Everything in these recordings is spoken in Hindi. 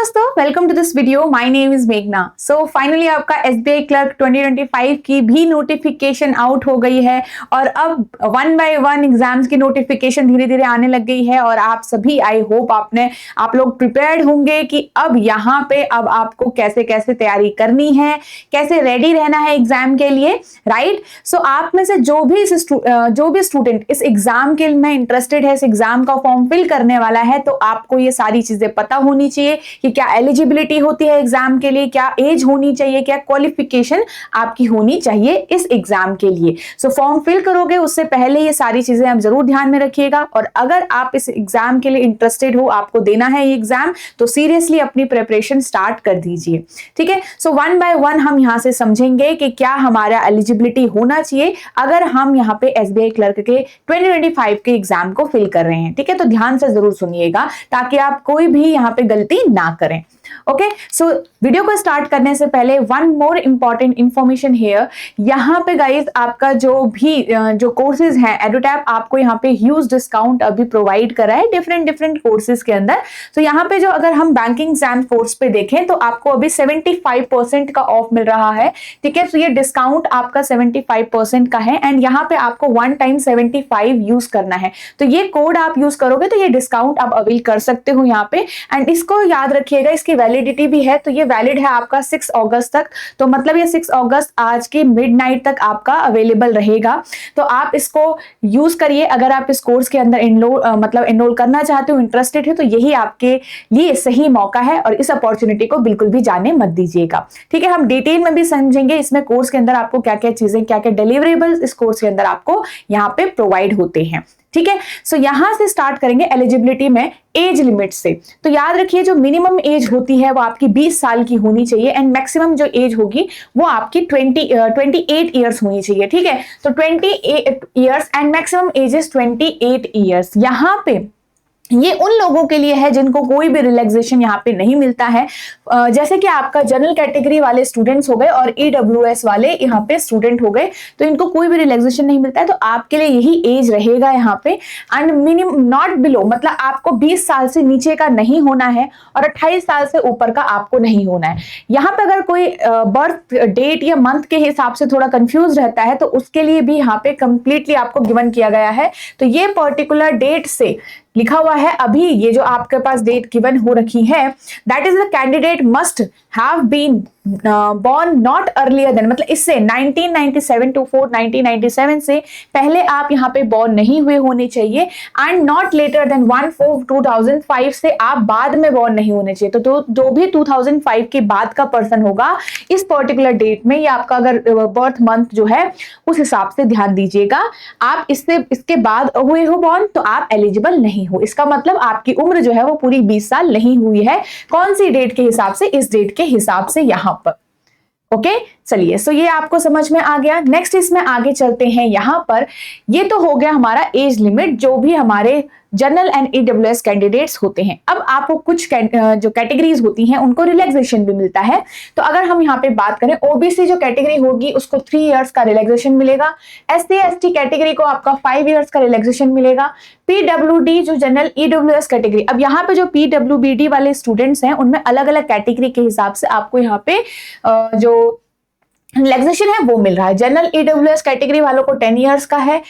दोस्तों, welcome to this video. My name is मेघना। सो फाइनली आपका एसबीआई क्लर्क 2025 की भी नोटिफिकेशन आउट हो गई है और अब 1 बाय 1 एग्जाम्स की नोटिफिकेशन धीरे धीरे आने लग गई है और आप सभी आई होप आप लोग प्रिपेयर्ड होंगे कि अब यहाँ पे अब आपको कैसे कैसे तैयारी करनी है, कैसे रेडी रहना है एग्जाम के लिए, राइट। सो आप में से जो भी स्टूडेंट इस एग्जाम के में इंटरेस्टेड है, इस एग्जाम का फॉर्म फिल करने वाला है, तो आपको ये सारी चीजें पता होनी चाहिए कि क्या एलिजिबिलिटी होती है एग्जाम के लिए, क्या एज होनी चाहिए, क्या क्वालिफिकेशन आपकी होनी चाहिए इस एग्जाम के लिए। सो फॉर्म फिल करोगे उससे पहले ये सारी चीजें आप जरूर ध्यान में रखिएगा। और अगर आप इस एग्जाम के लिए इंटरेस्टेड हो, आपको देना है ये एग्जाम, तो सीरियसली अपनी प्रिपरेशन स्टार्ट कर दीजिए, ठीक है। सो 1 बाय 1 हम यहां से समझेंगे कि क्या हमारा एलिजिबिलिटी होना चाहिए अगर हम यहाँ पे एसबीआई क्लर्क के 2025 के एग्जाम को फिल कर रहे हैं, ठीक है। तो ध्यान से जरूर सुनिएगा ताकि आप कोई भी यहाँ पे गलती ना करें। ओके, सो वीडियो को स्टार्ट करने से पहले one more important information here. यहाँ पे गाइज आपका जो कोर्सेज हैं, एडुटैप आपको यहाँ पे ह्यूज डिस्काउंट अभी प्रोवाइड करा है डिफरेंट कोर्सेज के अंदर। तो यहाँ पे जो अगर हम बैंकिंग एग्जाम कोर्स पे देखें तो आपको अभी 75% का ऑफ मिल रहा है, ठीक है। तो ये डिस्काउंट आपका 75% का है एंड यहाँ पे आपको 1 टाइम 75 यूज करना है। तो ये कोड आप यूज करोगे तो ये डिस्काउंट आप अवेल कर सकते हो यहाँ पे। एंड इसको याद रखिएगा, इसकी वैलिडिटी भी है, तो ये वैलिड है आपका 6 अगस्त तक। तो मतलब ये 6 अगस्त आज की मिडनाइट तक आपका अवेलेबल रहेगा। तो आप इसको यूज करिए अगर आप इस कोर्स के अंदर एनरोल करना चाहते हो, इंटरेस्टेड है, तो यही आपके लिए सही मौका है और इस अपॉर्चुनिटी को बिल्कुल भी जाने मत दीजिएगा, ठीक है। हम डिटेल में भी समझेंगे इसमें कोर्स के अंदर आपको क्या क्या चीजें, क्या क्या डिलीवरेबल्स इस कोर्स के अंदर आपको यहाँ पे प्रोवाइड होते हैं, ठीक है। सो यहां से स्टार्ट करेंगे एलिजिबिलिटी में एज लिमिट से। तो याद रखिए जो मिनिमम एज होती है वो आपकी 20 साल की होनी चाहिए एंड मैक्सिमम जो एज होगी वो आपकी 28 ईयर्स होनी चाहिए, ठीक है। तो 28 years and maximum age is 28 years. यहां पे ये उन लोगों के लिए है जिनको कोई भी रिलैक्सेशन यहाँ पे नहीं मिलता है, जैसे कि आपका जनरल कैटेगरी वाले स्टूडेंट्स हो गए और ईडब्ल्यूएस वाले यहाँ पे स्टूडेंट हो गए, तो इनको कोई भी रिलैक्सेशन नहीं मिलता है। तो आपके लिए यही एज रहेगा यहाँ पे। एंड मिनिमम नॉट बिलो, मतलब आपको 20 साल से नीचे का नहीं होना है और 28 साल से ऊपर का आपको नहीं होना है। यहाँ पे अगर कोई बर्थ डेट या मंथ के हिसाब से थोड़ा कंफ्यूज रहता है तो उसके लिए भी यहाँ पे कंप्लीटली आपको गिवन किया गया है। तो ये पर्टिकुलर डेट से लिखा हुआ है, अभी ये जो आपके पास डेट गिवन हो रखी है, that is the candidate must have been born not earlier than, मतलब इससे 1997 to 1997 से पहले आप यहाँ पे born नहीं हुए होने चाहिए एंड नॉट लेटर देन 1/4/2005 से आप बाद में born नहीं होने चाहिए। तो जो भी 2005 के बाद का पर्सन होगा इस पर्टिकुलर डेट में, ये आपका अगर बर्थ मंथ जो है उस हिसाब से ध्यान दीजिएगा। आप इसके बाद हुए हो born तो आप एलिजिबल नहीं हो। इसका मतलब आपकी उम्र जो है वो पूरी 20 साल नहीं हुई है। कौन सी डेट के हिसाब से? इस डेट के हिसाब से यहाँ पर। ओके, चलिए, सो ये आपको समझ में आ गया। नेक्स्ट इसमें आगे चलते हैं। यहाँ पर ये तो हो गया हमारा एज लिमिट, जो भी हमारे जनरल एंड ईडब्ल्यूएस कैंडिडेट्स होते हैं। अब आपको कुछ जो कैटेगरीज होती हैं उनको रिलैक्सेशन भी मिलता है। तो अगर हम यहाँ पे बात करें, ओबीसी जो कैटेगरी होगी उसको 3 इयर्स का रिलैक्सेशन मिलेगा। एससी एसटी कैटेगरी को आपका 5 इयर्स का रिलैक्सेशन मिलेगा। पीडब्ल्यूडी जो जनरल ईडब्ल्यूएस कैटेगरी, अब यहाँ पे जो पीडब्ल्यूबीडी वाले स्टूडेंट्स हैं उनमें अलग अलग कैटेगरी के हिसाब से आपको यहाँ पे जो रिलैक्सेशन है वो मिल रहा है। जनरल ईडब्ल्यूएस कैटेगरी वालों को 10 इयर्स का है,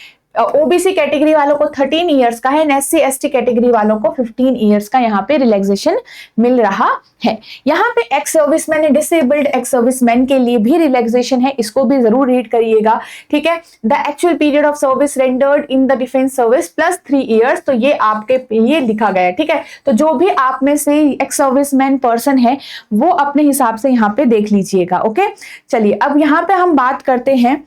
ओबीसी कैटेगरी वालों को 13 इयर्स का है, एससी एसटी कैटेगरी वालों को 15 इयर्स का यहाँ पे रिलैक्सेशन मिल रहा है। यहाँ पे ex serviceman, disabled ex serviceman के लिए भी रिलैक्सेशन है, इसको भी जरूर रीड करिएगा, ठीक है। The actual period of service rendered in the defence service plus 3 years, तो ये आपके लिए लिखा गया है, ठीक है। तो जो भी आप में से एक्स सर्विसमैन पर्सन है वो अपने हिसाब से यहाँ पे देख लीजिएगा। ओके, चलिए, अब यहाँ पे हम बात करते हैं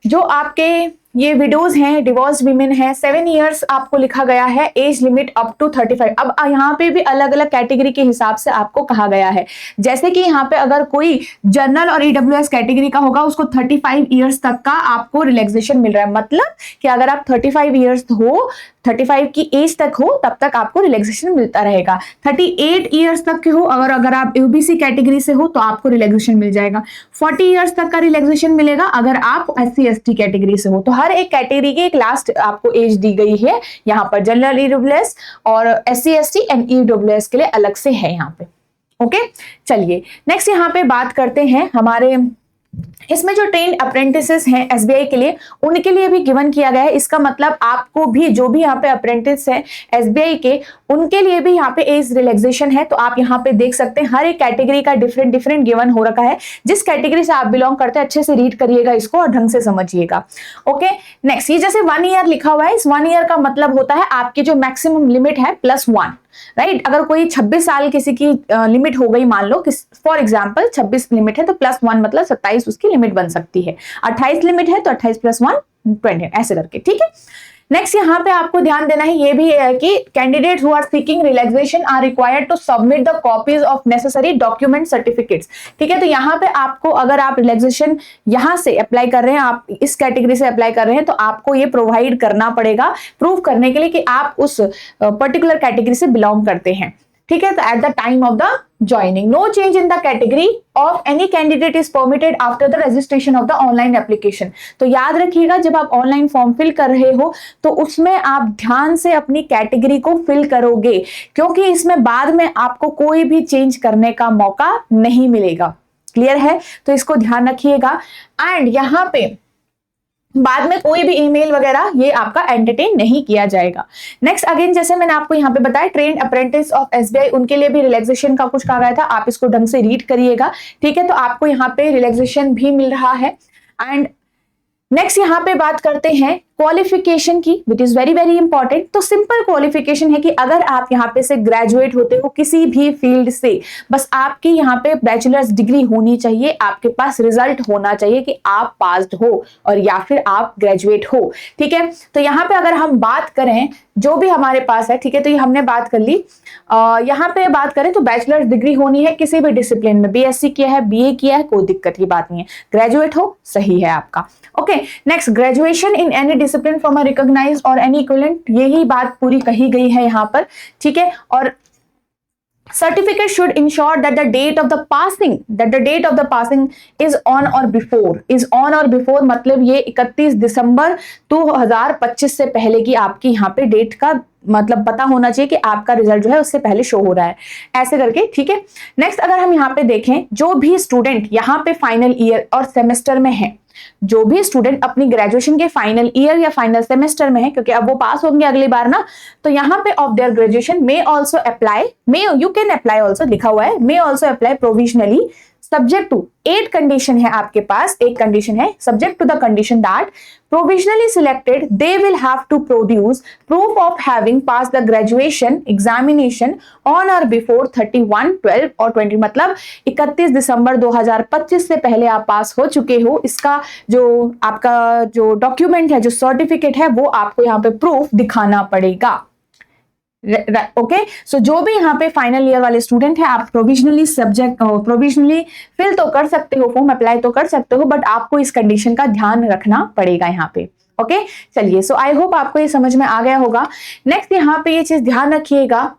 जो आपके ये विडोज हैं, डिवोर्स वीमेन है, 7 इयर्स आपको लिखा गया है एज लिमिट अप टू 35। अब यहाँ पे भी अलग अलग कैटेगरी के हिसाब से आपको कहा गया है। जैसे कि यहाँ पे अगर कोई जनरल और ईडब्ल्यूएस कैटेगरी का होगा उसको 35 इयर्स तक का आपको रिलैक्सेशन मिल रहा है। मतलब कि अगर आप 35 इयर्स हो 35 की एज तक हो तब तक आपको रिलैक्सेशन मिलता रहेगा। 38 ईयर्स तक के हो अगर आप ओबीसी कैटेगरी से हो तो आपको रिलैक्सेशन मिल जाएगा। 40 ईयर्स तक का रिलैक्सेशन मिलेगा अगर आप SC ST कैटेगरी से हो। तो हर एक कैटेगरी की एक लास्ट आपको एज दी गई है यहाँ पर। जनरल EWS और SC ST एंड EWS के लिए अलग से है यहाँ पे। ओके, चलिए नेक्स्ट यहाँ पे बात करते हैं हमारे इसमें जो ट्रेन्ड अप्रेंटिसेस हैं SBI के लिए, उनके लिए भी गिवन किया गया है। इसका मतलब आपको भी जो भी यहाँ पे अप्रेंटिस है SBI के, उनके लिए भी यहाँ पे एज रिलैक्सेशन है। तो आप यहाँ पे देख सकते हैं हर एक कैटेगरी का डिफरेंट डिफरेंट गिवन हो रखा है। जिस कैटेगरी से आप बिलोंग करते हैं अच्छे से रीड करिएगा इसको और ढंग से समझिएगा। ओके, नेक्स्ट ये जैसे 1 ईयर लिखा हुआ है, इस 1 ईयर का मतलब होता है आपकी जो मैक्सिमम लिमिट है +1, राइट। अगर कोई 26 साल किसी की लिमिट हो गई, मान लो फॉर एग्जांपल 26 लिमिट है तो +1 मतलब 27 उसकी लिमिट बन सकती है। 28 लिमिट है तो 28 + 1 20, ऐसे करके, ठीक है। नेक्स्ट यहाँ पे आपको ध्यान देना है ये भी है कि candidates who are seeking relaxation are required to submit the copies of necessary document certificates, ठीक है। तो यहाँ पे आपको अगर आप रिलैक्सेशन यहाँ से अप्लाई कर रहे हैं, आप इस कैटेगरी से अप्लाई कर रहे हैं, तो आपको ये प्रोवाइड करना पड़ेगा प्रूव करने के लिए कि आप उस पर्टिकुलर कैटेगरी से बिलोंग करते हैं, ठीक है। तो at the time of the joining no change in the category of any candidate is permitted after the registration of the online application. तो याद रखिएगा जब आप ऑनलाइन फॉर्म फिल कर रहे हो तो उसमें आप ध्यान से अपनी कैटेगरी को फिल करोगे, क्योंकि इसमें बाद में आपको कोई भी चेंज करने का मौका नहीं मिलेगा। क्लियर है? तो इसको ध्यान रखिएगा। एंड यहाँ पे बाद में कोई भी ईमेल वगैरह ये आपका एंटरटेन नहीं किया जाएगा। नेक्स्ट अगेन जैसे मैंने आपको यहाँ पे बताया ट्रेन्ड अप्रेंटिस ऑफ SBI, उनके लिए भी रिलैक्सेशन का कुछ कहा गया था। आप इसको ढंग से रीड करिएगा, ठीक है। तो आपको यहाँ पे रिलैक्सेशन भी मिल रहा है। एंड नेक्स्ट यहाँ पे बात करते हैं क्वालिफिकेशन की, which is very very important. तो सिंपल क्वालिफिकेशन है कि अगर आप यहाँ पे से ग्रेजुएट होते हो किसी भी फील्ड से, बस आपकी यहाँ पे बैचलर्स डिग्री होनी चाहिए, आपके पास रिजल्ट होना चाहिए कि आप पास्ड हो और या फिर आप ग्रेजुएट हो, ठीक है। तो यहाँ पे अगर हम बात करें जो भी हमारे पास है, ठीक है, तो ये हमने बात कर ली। यहाँ पे बात करें तो बैचलर्स डिग्री होनी है किसी भी डिसिप्लिन में, BSc किया है, BA किया है, कोई दिक्कत की बात नहीं है, ग्रेजुएट हो सही है आपका। Okay, next graduation in any discipline from a recognised और एनी इक्विवेलेंट, यही बात पूरी कही गई है यहाँ पर, ठीक है। और certificate should ensure that the date of the passing is on or before मतलब ये 31 दिसंबर 2025 से पहले की आपकी यहाँ पे डेट का मतलब पता होना चाहिए कि आपका रिजल्ट जो है उससे पहले शो हो रहा है, ऐसे करके, ठीक है। नेक्स्ट अगर हम यहाँ पे देखें जो भी स्टूडेंट यहाँ पे फाइनल ईयर और सेमेस्टर में है, जो भी स्टूडेंट अपनी ग्रेजुएशन के फाइनल ईयर या फाइनल सेमेस्टर में है, क्योंकि अब वो पास होंगे अगली बार ना, तो यहाँ पे of their graduation may also apply, you can apply also लिखा हुआ है, may also apply provisionally subject to 8 condition है आपके पास। एक कंडीशन है subject to the condition that provisionally selected they will have to produce proof of having passed the graduation examination on or before 31/12 और 20 मतलब 31 दिसंबर 2025 से पहले आप पास हो चुके हो। इसका जो आपका जो डॉक्यूमेंट है, जो सर्टिफिकेट है, वो आपको यहाँ पे प्रूफ दिखाना पड़ेगा। ओके, सो जो भी यहाँ पे फाइनल ईयर वाले स्टूडेंट है, आप प्रोविजनली फिल तो कर सकते हो, फॉर्म अप्लाई तो कर सकते हो, बट आपको इस कंडीशन का ध्यान रखना पड़ेगा यहाँ पे। ओके, चलिए, सो आई होप आपको ये समझ में आ गया होगा। नेक्स्ट यहाँ पे ये चीज ध्यान रखिएगा,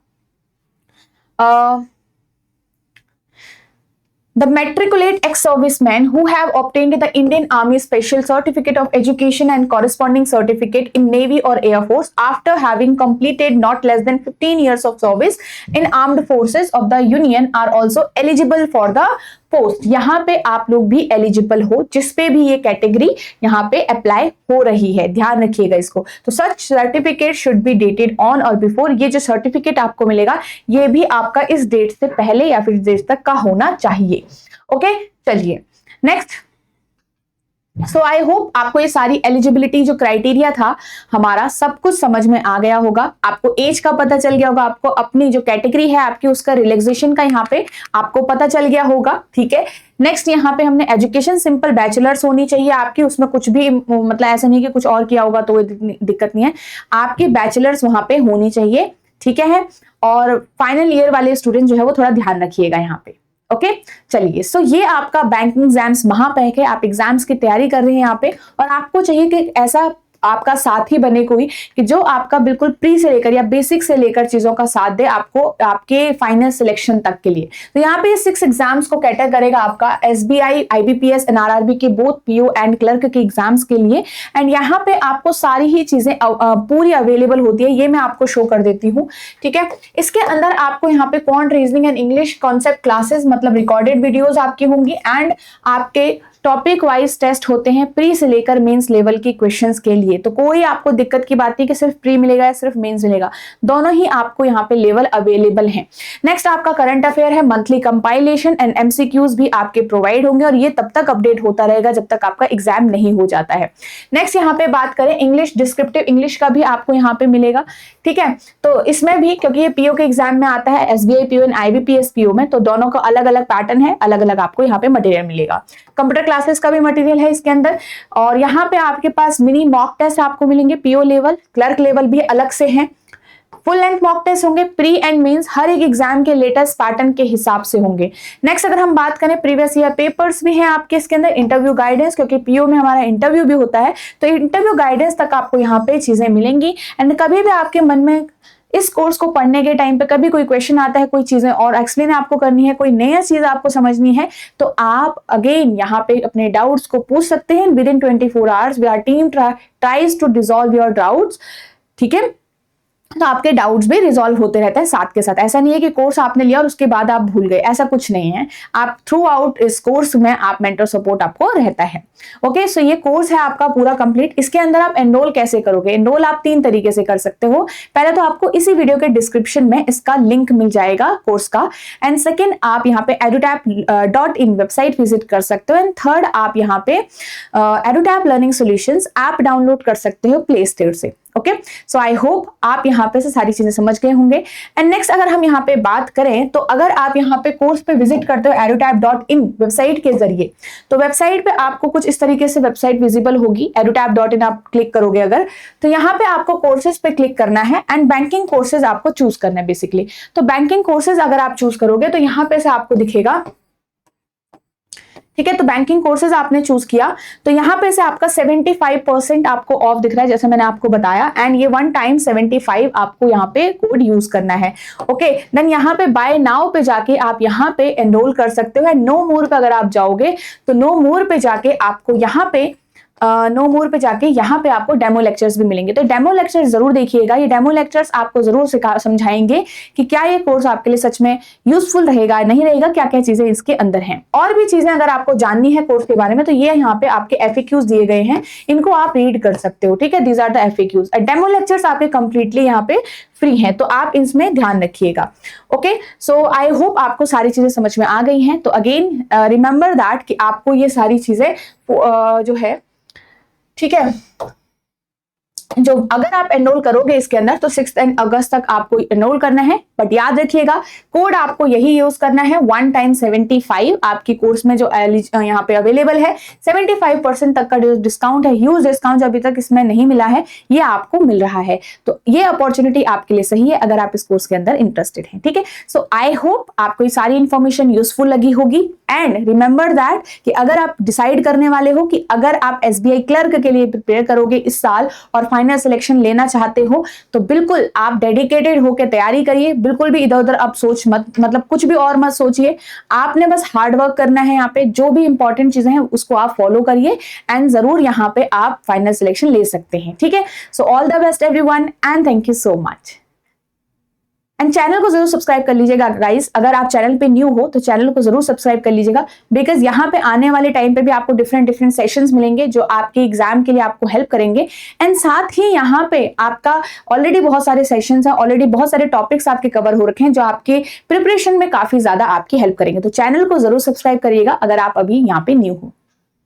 the matriculate ex-servicemen who have obtained the Indian Army Special Certificate of Education and corresponding certificate in Navy or Air Force after having completed not less than 15 years of service in armed forces of the Union are also eligible for the post। यहाँ पे आप लोग भी एलिजिबल हो, जिस पे भी ये कैटेगरी यहाँ पे अप्लाई हो रही है, ध्यान रखिएगा इसको। तो such certificate should be dated on or before, ये जो सर्टिफिकेट आपको मिलेगा ये भी आपका इस डेट से पहले या फिर इस डेट तक का होना चाहिए। ओके, चलिए नेक्स्ट। सो आई होप आपको ये सारी एलिजिबिलिटी जो क्राइटेरिया था हमारा सब कुछ समझ में आ गया होगा, आपको एज का पता चल गया होगा, आपको अपनी जो कैटेगरी है आपकी उसका रिलैक्सेशन का यहाँ पे आपको पता चल गया होगा, ठीक है। नेक्स्ट यहाँ पे हमने एजुकेशन सिंपल बैचलर्स होनी चाहिए आपकी, उसमें कुछ भी मतलब ऐसा नहीं कि कुछ और किया होगा तो दिक्कत नहीं है, आपकी बैचलर्स वहां पे होनी चाहिए, ठीक है। और फाइनल ईयर वाले स्टूडेंट जो है वो थोड़ा ध्यान रखिएगा यहाँ पे। ओके, चलिए, सो ये आपका बैंकिंग एग्जाम्स महापैक है, आप एग्जाम्स की तैयारी कर रहे हैं यहाँ पे, और आपको चाहिए कि ऐसा आपका साथी बने कोई कि जो आपका बिल्कुल प्री से लेकर या बेसिक से लेकर चीजों का साथ दे आपको आपके फाइनल सिलेक्शन तक के लिए। तो यहाँ पे 6 एग्जाम्स को कैटर करेगा आपका SBI, IBPS एंड RRB के बोथ PO एंड क्लर्क के एग्जाम्स के लिए। एंड यहाँ पे आपको सारी ही चीजें पूरी अवेलेबल होती है, ये मैं आपको शो कर देती हूँ, ठीक है। इसके अंदर आपको यहाँ पे quant, reasoning and English concept classes मतलब रिकॉर्डेड वीडियोस आपकी होंगी एंड आपके टॉपिक वाइज टेस्ट होते हैं प्री से लेकर मेंस लेवल की क्वेश्चंस के लिए। तो कोई आपको दिक्कत की बात नहीं कि सिर्फ प्री मिलेगा या सिर्फ मेंस मिलेगा, दोनों ही आपको यहाँ पे लेवल अवेलेबल हैं। नेक्स्ट आपका करंट अफेयर है, मंथली कंपाइलेशन एंड MCQs भी आपके प्रोवाइड होंगे और ये तब तक अपडेट होता रहेगा जब तक आपका एग्जाम नहीं हो जाता है। नेक्स्ट यहाँ पे बात करें इंग्लिश, डिस्क्रिप्टिव इंग्लिश का भी आपको यहाँ पे मिलेगा, ठीक है। तो इसमें भी क्योंकि ये PO के एग्जाम में आता है, SBI PO and IBPS PO में, तो दोनों का अलग अलग पैटर्न है, अलग अलग आपको यहाँ पे मटेरियल मिलेगा। कंप्यूटर क्लासेस का भी मटेरियल है इसके अंदर और यहाँ पे आपके पास मिनी मॉक टेस्ट आपको मिलेंगे, PO लेवल, क्लर्क लेवल भी अलग से हैं। फुल लेंथ मॉक टेस्ट होंगे प्री एंड मेंस, हर एक एग्जाम के लेटेस्ट पैटर्न के हिसाब से होंगे। नेक्स्ट अगर हम बात करें प्रीवियस ईयर पेपर्स भी हैं आपके इसके अंदर, इंटरव्यू गाइडेंस, क्योंकि PO में हमारा इंटरव्यू भी होता है, तो इंटरव्यू गाइडेंस तक आपको यहाँ पे चीजें मिलेंगी। एंड कभी भी आपके मन में इस कोर्स को पढ़ने के टाइम पे कभी कोई क्वेश्चन आता है, कोई चीजें और एक्सप्लेन आपको करनी है, कोई नया चीज आपको समझनी है, तो आप अगेन यहाँ पे अपने डाउट्स को पूछ सकते हैं। Within 24 hours we are team tries to dissolve your doubts, ठीक है। तो आपके डाउट्स भी रिजॉल्व होते रहते हैं साथ के साथ। ऐसा नहीं है कि कोर्स आपने लिया और उसके बाद आप भूल गए, ऐसा कुछ नहीं है। आप थ्रू आउट इस कोर्स में आप मेंटर सपोर्ट आपको रहता है। ओके, सो ये कोर्स है आपका पूरा कंप्लीट। इसके अंदर आप एनरोल कैसे करोगे? एनरोल आप 3 तरीके से कर सकते हो। पहले तो आपको इसी वीडियो के डिस्क्रिप्शन में इसका लिंक मिल जाएगा कोर्स का, एंड सेकेंड आप यहाँ पे edutap.in वेबसाइट विजिट कर सकते हो, एंड थर्ड आप यहाँ पे edutap learning solutions app download कर सकते हो प्ले स्टोर से। ओके, सो आई होप आप यहाँ पे से सारी चीजें समझ गए होंगे। एंड नेक्स्ट अगर हम यहाँ पे बात करें, तो अगर आप यहाँ पे कोर्स पे विजिट करते हो edutap.in वेबसाइट के जरिए, तो वेबसाइट पे आपको कुछ इस तरीके से वेबसाइट विजिबल होगी। edutap.in आप क्लिक करोगे अगर, तो यहाँ पे आपको कोर्सेज पे क्लिक करना है एंड बैंकिंग कोर्सेज आपको चूज करना है बेसिकली। तो बैंकिंग कोर्सेज अगर आप चूज करोगे तो यहाँ पे से आपको दिखेगा, ठीक है। तो बैंकिंग कोर्सेज आपने चूज किया तो यहाँ पे से आपका 75% आपको ऑफ दिख रहा है, जैसे मैंने आपको बताया, एंड ये 1 टाइम 75 आपको यहाँ पे कोड यूज करना है। ओके, देन यहाँ पे बाय नाउ पे जाके आप यहाँ पे एनरोल कर सकते हो। नो मोर पे अगर आप जाओगे तो नो मोर पे जाके आपको यहाँ पे नो मोर पे जाके यहाँ पे आपको डेमो लेक्चर्स भी मिलेंगे। तो डेमो लेक्चर्स जरूर देखिएगा, ये डेमो लेक्चर्स आपको जरूर समझाएंगे कि क्या ये कोर्स आपके लिए सच में यूजफुल रहेगा नहीं रहेगा, क्या क्या चीजें इसके अंदर हैं। और भी चीजें अगर आपको जाननी है कोर्स के बारे में तो ये यहाँ पे आपके FAQs दिए गए हैं, इनको आप रीड कर सकते हो, ठीक है। These are the FAQs। Demo lectures आपके कंप्लीटली यहाँ पे फ्री हैं, तो आप इसमें ध्यान रखिएगा। ओके, सो आई होप आपको सारी चीजें समझ में आ गई हैं। तो अगेन रिमेंबर दैट कि आपको ये सारी चीजें जो है, ठीक है, जो अगर आप एनरोल करोगे इसके अंदर तो 6 अगस्त तक आपको एनरोल करना है। बट याद रखिएगा कोड आपको यही यूज करना है, 1 टाइम 75 आपकी कोर्स में जो यहाँ पे अवेलेबल है, 75% तक का डिस्काउंट है, ह्यूज डिस्काउंट अभी तक इसमें नहीं मिला है, ये आपको मिल रहा है। तो ये अपॉर्चुनिटी आपके लिए सही है अगर आप इस कोर्स के अंदर इंटरेस्टेड हैं, ठीक है। सो आई होप आपको ये सारी इंफॉर्मेशन यूजफुल लगी होगी। एंड रिमेंबर दैट कि अगर आप डिसाइड करने वाले हो कि अगर आप SBI क्लर्क के लिए प्रिपेयर करोगे इस साल और फाइनल सिलेक्शन लेना चाहते हो, तो बिल्कुल आप डेडिकेटेड होकर तैयारी करिए। बिल्कुल भी इधर उधर आप सोच मत, मतलब कुछ भी और मत सोचिए। आपने बस हार्ड वर्क करना है, यहाँ पे जो भी इंपॉर्टेंट चीजें हैं उसको आप फॉलो करिए एंड जरूर यहाँ पे आप फाइनल सिलेक्शन ले सकते हैं, ठीक है। So all the best everyone and thank you so much. And channel को जरूर सब्सक्राइब कर लीजिएगा गाइस। अगर आप चैनल पे न्यू हो तो चैनल को जरूर सब्सक्राइब कर लीजिएगा, बिकॉज यहाँ पे आने वाले टाइम पे भी आपको डिफरेंट सेशंस मिलेंगे जो आपके एग्जाम के लिए आपको हेल्प करेंगे। एंड साथ ही यहाँ पे आपका ऑलरेडी बहुत सारे सेशंस हैं, ऑलरेडी बहुत सारे टॉपिक्स आपके कवर हो रखे हैं जो आपके प्रिपरेशन में काफी ज्यादा आपकी हेल्प करेंगे। तो चैनल को जरूर सब्सक्राइब करिएगा अगर आप अभी यहाँ पे न्यू हो।